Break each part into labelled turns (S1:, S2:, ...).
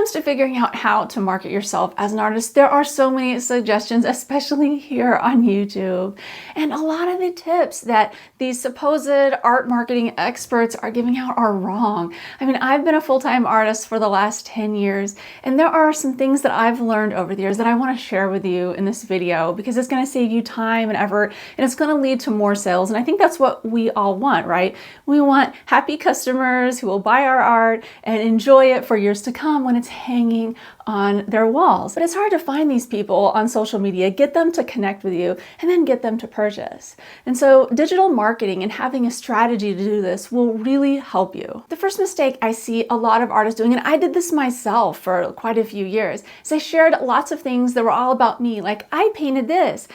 S1: comes to figuring out how to market yourself as an artist, there are so many suggestions, especially here on YouTube. And a lot of the tips that these supposed art marketing experts are giving out are wrong. I mean, I've been a full-time artist for the last 10 years, and there are some things that I've learned over the years that I want to share with you in this video because it's going to save you time and effort, and it's going to lead to more sales. And I think that's what we all want, right? We want happy customers who will buy our art and enjoy it for years to come when it's hanging on their walls. But it's hard to find these people on social media, get them to connect with you, and then get them to purchase. And so digital marketing and having a strategy to do this will really help you. The first mistake I see a lot of artists doing, and I did this myself for quite a few years, is I shared lots of things that were all about me. Like, I painted this,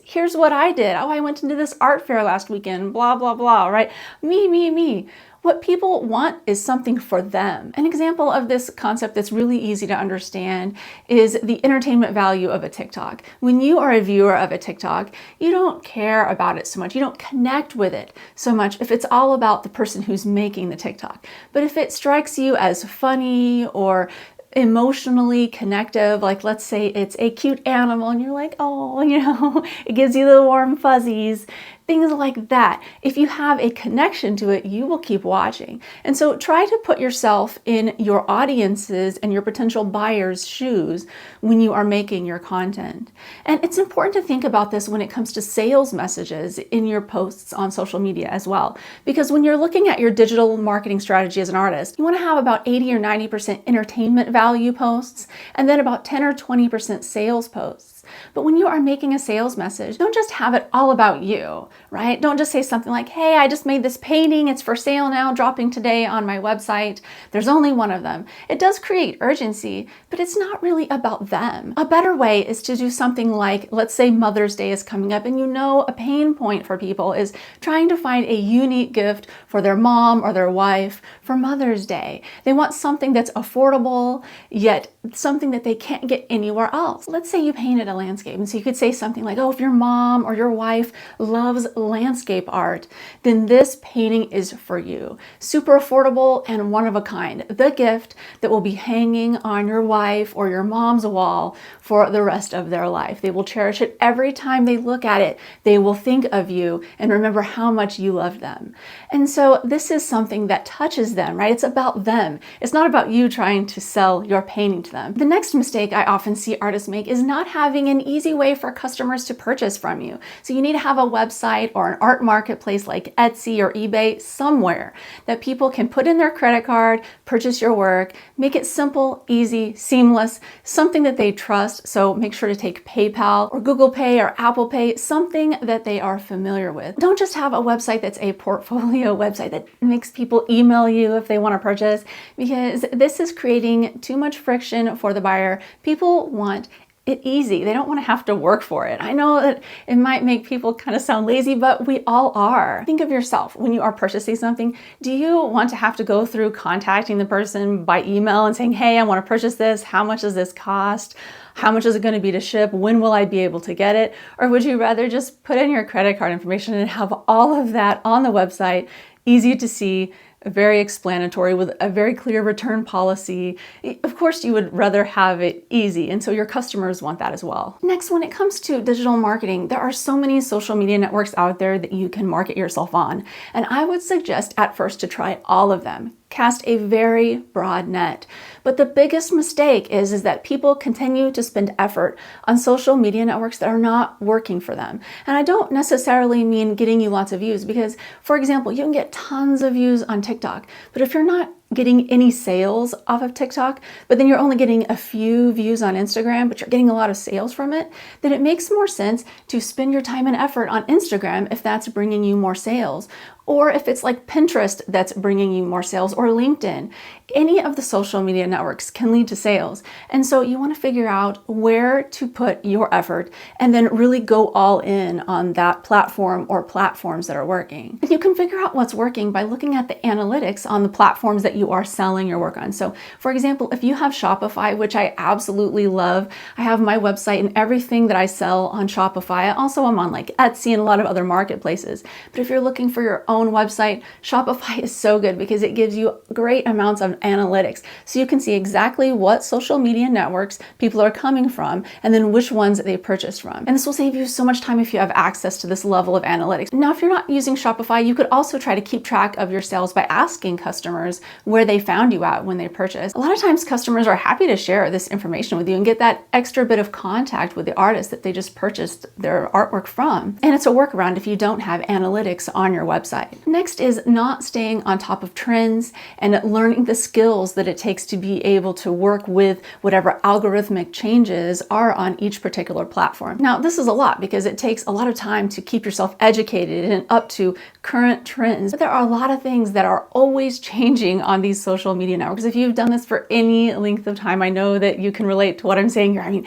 S1: here's what I did. Oh, I went to this art fair last weekend, blah, blah, blah, right? Me. What people want is something for them. An example of this concept that's really easy to understand is the entertainment value of a TikTok. When you are a viewer of a TikTok, you don't care about it so much. You don't connect with it so much if it's all about the person who's making the TikTok. But if it strikes you as funny or emotionally connective, like let's say it's a cute animal and you're like, oh, it gives you the warm fuzzies, things like that. If you have a connection to it, you will keep watching. And so try to put yourself in your audience's and your potential buyers' shoes when you are making your content. And it's important to think about this when it comes to sales messages in your posts on social media as well. Because when you're looking at your digital marketing strategy as an artist, you want to have about 80 or 90% entertainment value posts and then about 10 or 20% sales posts. But when you are making a sales message, don't just have it all about you, right? Don't just say something like, hey, I just made this painting. It's for sale now, dropping today on my website. There's only one of them. It does create urgency, but it's not really about them. A better way is to do something like, let's say Mother's Day is coming up and a pain point for people is trying to find a unique gift for their mom or their wife for Mother's Day. They want something that's affordable, yet something that they can't get anywhere else. Let's say you painted a landscape. And so you could say something like, oh, if your mom or your wife loves landscape art, then this painting is for you. Super affordable and one of a kind. The gift that will be hanging on your wife or your mom's wall for the rest of their life. They will cherish it every time they look at it. They will think of you and remember how much you loved them. And so this is something that touches them, right? It's about them. It's not about you trying to sell your painting to them. The next mistake I often see artists make is not having an easy way for customers to purchase from you. So you need to have a website or an art marketplace like Etsy or eBay somewhere that people can put in their credit card, purchase your work, make it simple, easy, seamless, something that they trust. So make sure to take PayPal or Google Pay or Apple Pay, something that they are familiar with. Don't just have a website that's a portfolio website that makes people email you if they want to purchase, because this is creating too much friction for the buyer. People want it easy. They don't want to have to work for it. I know that it might make people kind of sound lazy, but we all are. Think of yourself when you are purchasing something. Do you want to have to go through contacting the person by email and saying, hey, I want to purchase this. How much does this cost? How much is it going to be to ship? When will I be able to get it? Or would you rather just put in your credit card information and have all of that on the website, easy to see, very explanatory with a very clear return policy? Of course, you would rather have it easy, and so your customers want that as well. Next, when it comes to digital marketing, there are so many social media networks out there that you can market yourself on, and I would suggest at first to try all of them. Cast a very broad net. But the biggest mistake is that people continue to spend effort on social media networks that are not working for them. And I don't necessarily mean getting you lots of views, because, for example, you can get tons of views on TikTok, but if you're not getting any sales off of TikTok, but then you're only getting a few views on Instagram, but you're getting a lot of sales from it, then it makes more sense to spend your time and effort on Instagram if that's bringing you more sales. Or if it's like Pinterest that's bringing you more sales, or LinkedIn. Any of the social media networks can lead to sales. And so you want to figure out where to put your effort and then really go all in on that platform or platforms that are working. And you can figure out what's working by looking at the analytics on the platforms that you are selling your work on. So for example, if you have Shopify, which I absolutely love, I have my website and everything that I sell on Shopify. Also, I'm on like Etsy and a lot of other marketplaces. But if you're looking for your own own website, Shopify is so good because it gives you great amounts of analytics. So you can see exactly what social media networks people are coming from and then which ones they purchased from. And this will save you so much time if you have access to this level of analytics. Now, if you're not using Shopify, you could also try to keep track of your sales by asking customers where they found you at when they purchased. A lot of times customers are happy to share this information with you and get that extra bit of contact with the artist that they just purchased their artwork from. And it's a workaround if you don't have analytics on your website. Next is not staying on top of trends and learning the skills that it takes to be able to work with whatever algorithmic changes are on each particular platform. Now, this is a lot because it takes a lot of time to keep yourself educated and up to current trends. But there are a lot of things that are always changing on these social media networks. If you've done this for any length of time, I know that you can relate to what I'm saying here. I mean,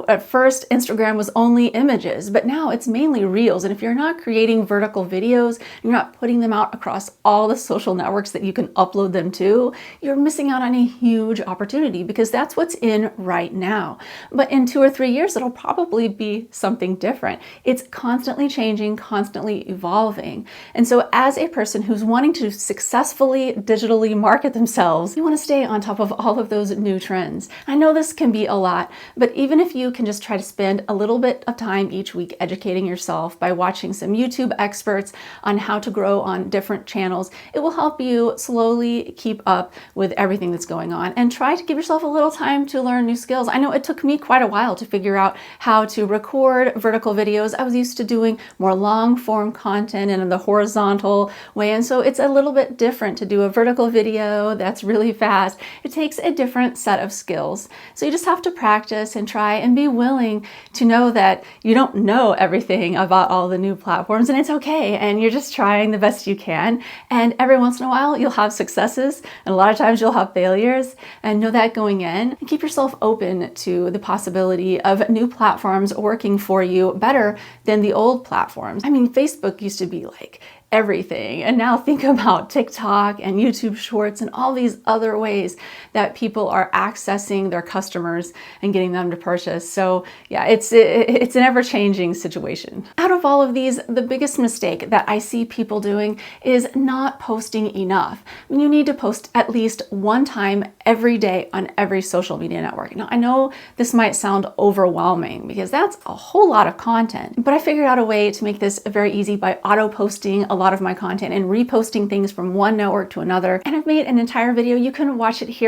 S1: at first Instagram was only images, but now it's mainly reels. And if you're not creating vertical videos, you're not putting them out across all the social networks that you can upload them to, you're missing out on a huge opportunity because that's what's in right now. But in 2 or 3 years, it'll probably be something different. It's constantly changing, constantly evolving. And so as a person who's wanting to successfully digitally market themselves, you want to stay on top of all of those new trends. I know this can be a lot, but even if you can just try to spend a little bit of time each week educating yourself by watching some YouTube experts on how to grow on different channels, it will help you slowly keep up with everything that's going on and try to give yourself a little time to learn new skills. I know it took me quite a while to figure out how to record vertical videos. I was used to doing more long form content and in the horizontal way, and so it's a little bit different to do a vertical video that's really fast. It takes a different set of skills. So you just have to practice and try and be willing to know that you don't know everything about all the new platforms, and it's okay, and you're just trying the best you can. And every once in a while you'll have successes and a lot of times you'll have failures, and know that going in, and keep yourself open to the possibility of new platforms working for you better than the old platforms. I mean, Facebook used to be like everything. And now think about TikTok and YouTube Shorts and all these other ways that people are accessing their customers and getting them to purchase. So yeah, it's an ever-changing situation. Out of all of these, the biggest mistake that I see people doing is not posting enough. I mean, you need to post at least one time every day on every social media network. Now, I know this might sound overwhelming because that's a whole lot of content, but I figured out a way to make this very easy by auto-posting a lot of my content and reposting things from one network to another. And I've made an entire video. You can watch it here